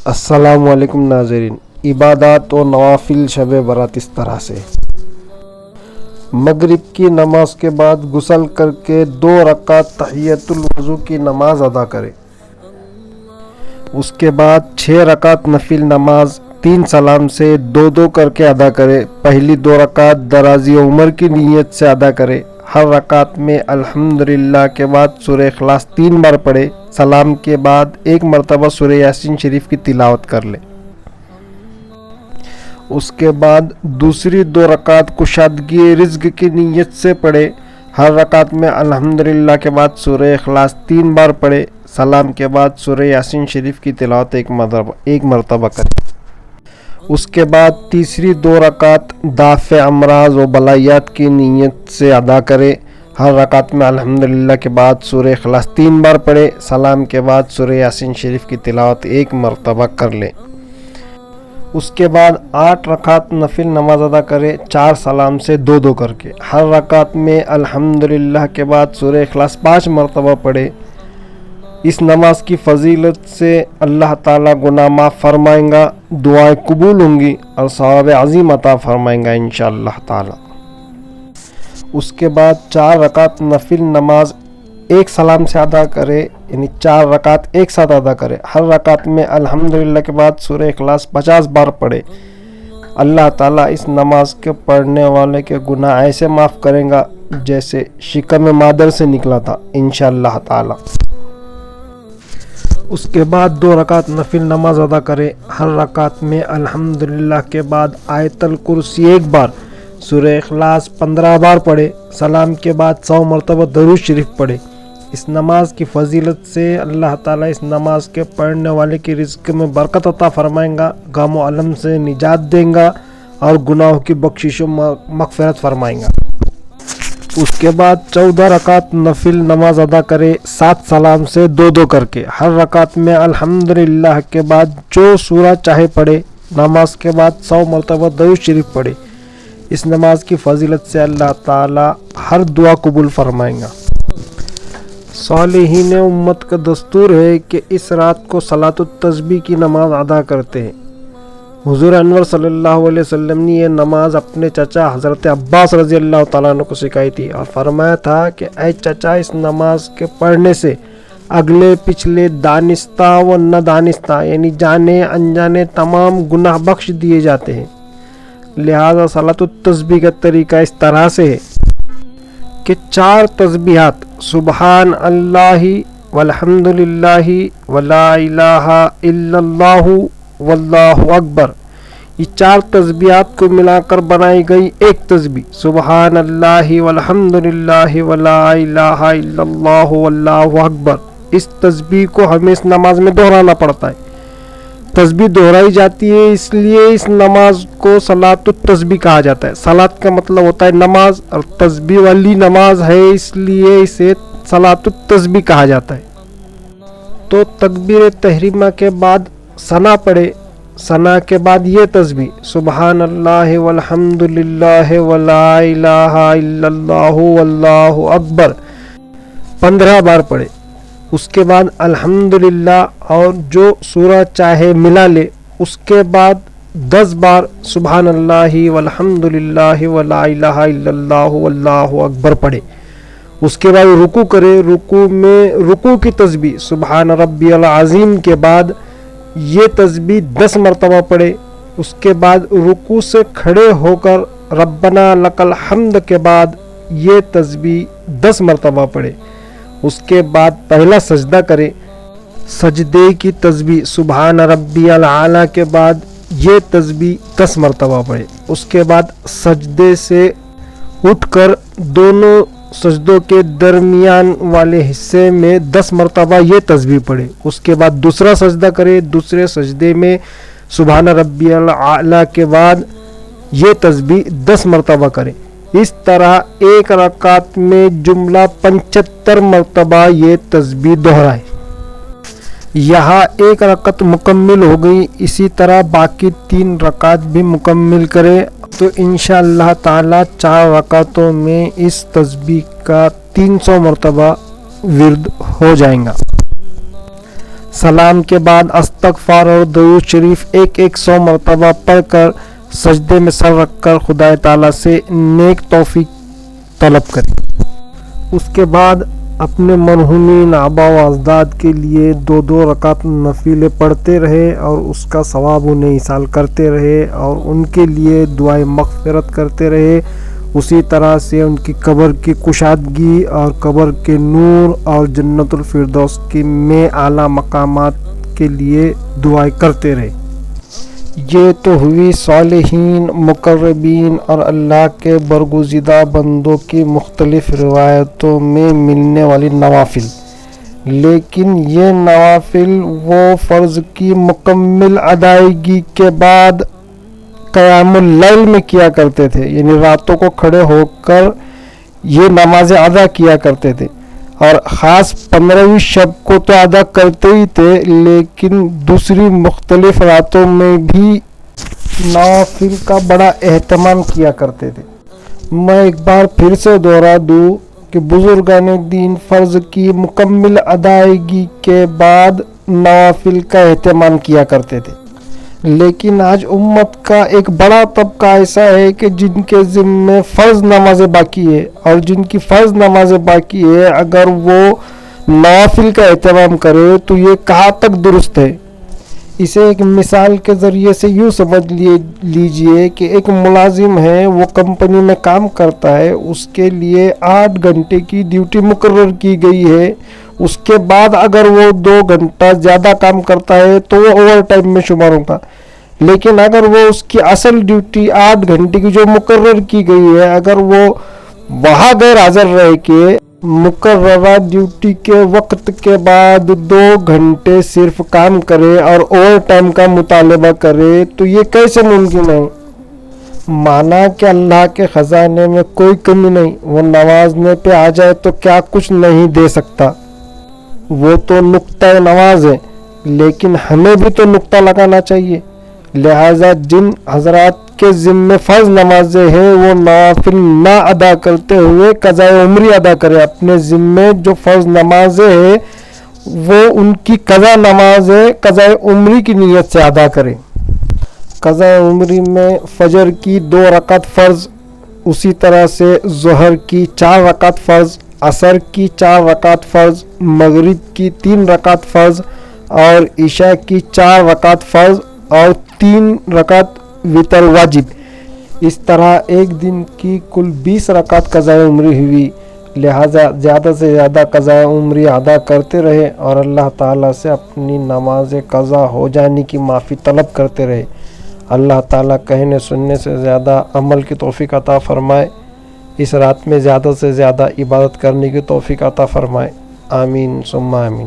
السلام علیکم ناظرین، عبادات و نوافل شب برات اس طرح سے: مغرب کی نماز کے بعد غسل کر کے 2 رکعت تحیۃ الوضو کی نماز ادا کرے۔ اس کے بعد 6 رکعت نفل نماز 3 سلام سے 2 کر کے ادا کرے۔ پہلی 2 رکعت درازی عمر کی نیت سے ادا کرے۔ ہر رکعت میں الحمدللہ کے بعد سورہ اخلاص 3 بار پڑھے۔ سلام کے بعد 1 مرتبہ سورہ یاسین شریف کی تلاوت کر لے۔ اس کے بعد دوسری 2 رکعت کشادگی رزق کی نیت سے پڑھے۔ ہر رکعت میں الحمدللہ کے بعد سورہ اخلاص 3 بار پڑھے۔ سلام کے بعد سورہ یاسین شریف کی تلاوت 1 مرتبہ کرے۔ اس کے بعد تیسری 2 رکعت دافع امراض و بلایات کی نیت سے ادا کرے۔ ہر رکعت میں الحمدللہ کے بعد سورہ اخلاص 3 بار پڑھے۔ سلام کے بعد سورہ یاسین شریف کی تلاوت 1 مرتبہ کر لے۔ اس کے بعد 8 رکعت نفل نماز ادا کرے، 4 سلام سے 2 کر کے۔ ہر رکعت میں الحمدللہ کے بعد سورہ اخلاص 5 مرتبہ پڑھے۔ اس نماز کی فضیلت سے اللہ تعالیٰ گناہ معاف فرمائیں گا، دعائیں قبول ہوں گی اور ثواب عظیم عطا فرمائیں گا انشاءاللہ تعالیٰ۔ اس کے بعد 4 رکعت نفل نماز 1 سلام سے ادا کرے، یعنی 4 رکعت ایک ساتھ ادا کرے۔ ہر رکعت میں الحمدللہ کے بعد سورہ اخلاص 50 بار پڑھے۔ اللہ تعالیٰ اس نماز کے پڑھنے والے کے گناہ ایسے معاف کریں گا جیسے شکم مادر سے نکلا تھا انشاءاللہ تعالیٰ۔ اس کے بعد 2 رکعت نفل نماز ادا کرے۔ ہر رکعت میں الحمدللہ کے بعد آیت الکرسی 1 بار، سورہ اخلاص 15 بار پڑھے۔ سلام کے بعد 100 مرتبہ درود شریف پڑھے۔ اس نماز کی فضیلت سے اللہ تعالیٰ اس نماز کے پڑھنے والے کی رزق میں برکت عطا فرمائیں گا، غم و الم سے نجات دیں گا اور گناہوں کی بخشش و مغفرت فرمائیں گا۔ اس کے بعد 14 رکعت نفل نماز ادا کرے، 7 سلام سے 2 کر کے۔ ہر رکعت میں الحمدللہ کے بعد جو سورہ چاہے پڑھے۔ نماز کے بعد 100 مرتبہ درود شریف پڑھے۔ اس نماز کی فضیلت سے اللہ تعالی ہر دعا قبول فرمائیں گا۔ صالحین امت کا دستور ہے کہ اس رات کو صلاۃ التسبیح کی نماز ادا کرتے ہیں۔ حضور انور صلی اللہ علیہ وسلم نے یہ نماز اپنے چچا حضرت عباس رضی اللہ تعالیٰ عنہ کو سکھائی تھی اور فرمایا تھا کہ اے چچا، اس نماز کے پڑھنے سے اگلے پچھلے دانستہ و نہ دانستہ یعنی جانے انجانے تمام گناہ بخش دیے جاتے ہیں۔ لہذا صلاۃ التسبیح کا طریقہ اس طرح سے ہے کہ 4 تسبیحات سبحان اللہ والحمدللہ ولا الہ الا اللہ واللہ اکبر، یہ 4 تسبیحات کو ملا کر بنائی گئی ایک تسبیح سبحان اللہ والحمدللہ ولا الہ الا اللہ واللہ اکبر۔ اس تسبیح کو ہمیں اس نماز میں دہرانا پڑتا ہے۔ تسبیح دہرائی جاتی ہے، اس لیے اس نماز کو صلاۃ التسبیح کہا جاتا ہے۔ صلاۃ کا مطلب ہوتا ہے نماز، اور تسبیح والی نماز ہے اس لیے اسے صلاۃ التسبیح کہا جاتا ہے۔ تو تکبیر تحریمہ کے بعد ثنا پڑھے۔ ثنا کے بعد یہ تسبیح سبحان اللہ والحمدللہ ولا الہ الا اللہ واللہ اکبر 15 بار پڑھے۔ اس کے بعد الحمدللہ اور جو سورہ چاہے ملا لے۔ اس کے بعد 10 بار سبحان اللہ والحمدللہ ولا الہ الا اللہ واللہ اکبر پڑھے۔ اس کے بعد رکوع کرے۔ رکوع میں رکوع کی تسبیح سبحان ربی العظیم کے بعد یہ تسبیح 10 مرتبہ پڑھے۔ اس کے بعد رکوع سے کھڑے ہو کر ربنا لک الحمد کے بعد یہ تسبیح 10 مرتبہ پڑھے۔ اس کے بعد پہلا سجدہ کرے۔ سجدے کی تسبیح سبحان ربی العالی کے بعد یہ تسبیح 10 مرتبہ پڑھے۔ اس کے بعد سجدے سے اٹھ کر دونوں سجدوں کے درمیان والے حصے میں 10 مرتبہ یہ تسبیح پڑھے۔ اس کے بعد دوسرا سجدہ کرے۔ دوسرے سجدے میں سبحان ربی العالی کے بعد یہ تسبیح 10 مرتبہ کرے۔ اس طرح ایک رکعت میں جملہ 75 مرتبہ یہ تسبیح دہرائے۔ یہاں ایک رکعت مکمل ہو گئی، اسی طرح باقی 3 رکعت بھی مکمل کرے تو انشاءاللہ تعالی 4 رکعتوں میں اس تسبیح کا 300 مرتبہ ورد ہو جائیں گا۔ سلام کے بعد استغفار اور درود شریف 100 مرتبہ پڑھ کر سجدے میں سر رکھ کر خدا تعالیٰ سے نیک توفیق طلب کریں۔ اس کے بعد اپنے مرحومین آبا و اجداد کے لیے 2 رکعت نفل پڑھتے رہے اور اس کا ثواب انہیں ایصال کرتے رہے اور ان کے لیے دعائے مغفرت کرتے رہے۔ اسی طرح سے ان کی قبر کی کشادگی اور قبر کے نور اور جنت الفردوس کی میں اعلیٰ مقامات کے لیے دعائیں کرتے رہے۔ یہ تو ہوئی صالحین، مقربین اور اللہ کے برگزیدہ بندوں کی مختلف روایتوں میں ملنے والی نوافل، لیکن یہ نوافل وہ فرض کی مکمل ادائیگی کے بعد قیام اللیل میں کیا کرتے تھے، یعنی راتوں کو کھڑے ہو کر یہ نمازیں ادا کیا کرتے تھے، اور خاص 15ویں شب کو تو ادا کرتے ہی تھے، لیکن دوسری مختلف راتوں میں بھی نوافل کا بڑا اہتمام کیا کرتے تھے۔ میں ایک بار پھر سے دوہرا دوں کہ بزرگان دین فرض کی مکمل ادائیگی کے بعد نوافل کا اہتمام کیا کرتے تھے، لیکن آج امت کا ایک بڑا طبقہ ایسا ہے کہ جن کے ذمے فرض نمازیں باقی ہے، اور جن کی فرض نمازیں باقی ہے اگر وہ نوافل کا اہتمام کرے تو یہ کہاں تک درست ہے۔ اسے ایک مثال کے ذریعے سے یوں سمجھ لیجئے کہ ایک ملازم ہے، وہ کمپنی میں کام کرتا ہے، اس کے لیے 8 گھنٹے کی ڈیوٹی مقرر کی گئی ہے، اس کے بعد اگر وہ 2 گھنٹہ زیادہ کام کرتا ہے تو وہ اوور ٹائم میں شمار ہوگا، لیکن اگر وہ اس کی اصل ڈیوٹی 8 گھنٹے کی جو مقرر کی گئی ہے، اگر وہ وہاں غیر حاضر رہ کے مقررہ ڈیوٹی کے وقت کے بعد 2 گھنٹے صرف کام کرے اور اوور ٹائم کا مطالبہ کرے تو یہ کیسے ممکن ہے؟ مانا کہ اللہ کے خزانے میں کوئی کمی نہیں، وہ نوازنے پہ آ جائے تو کیا کچھ نہیں دے سکتا، وہ تو نقطہ نواز ہے، لیکن ہمیں بھی تو نقطہ لگانا چاہیے۔ لہٰذا جن حضرات کے ذمے فرض نمازیں ہیں وہ نوافل نہ ادا کرتے ہوئے قضاء عمری ادا کرے، اپنے ذمے جو فرض نمازیں ہیں وہ ان کی قضا نمازیں قضاء عمری کی نیت سے ادا کرے۔ قضاء عمری میں فجر کی 2 رکعت فرض، اسی طرح سے ظہر کی 4 رکعت فرض، عصر کی 4 رکعت فرض، مغرب کی 3 رکعت فرض اور عشاء کی 4 رکعت فرض اور 3 رکعت وتر واجب، اس طرح ایک دن کی کل 20 رکعت قضاء عمری ہوئی۔ لہٰذا زیادہ سے زیادہ قضاء عمری ادا کرتے رہے اور اللہ تعالیٰ سے اپنی نماز قضا ہو جانے کی معافی طلب کرتے رہے۔ اللہ تعالیٰ کہنے سننے سے زیادہ عمل کی توفیق عطا فرمائے، اس رات میں زیادہ سے زیادہ عبادت کرنے کی توفیق عطا فرمائے، آمین ثم آمین۔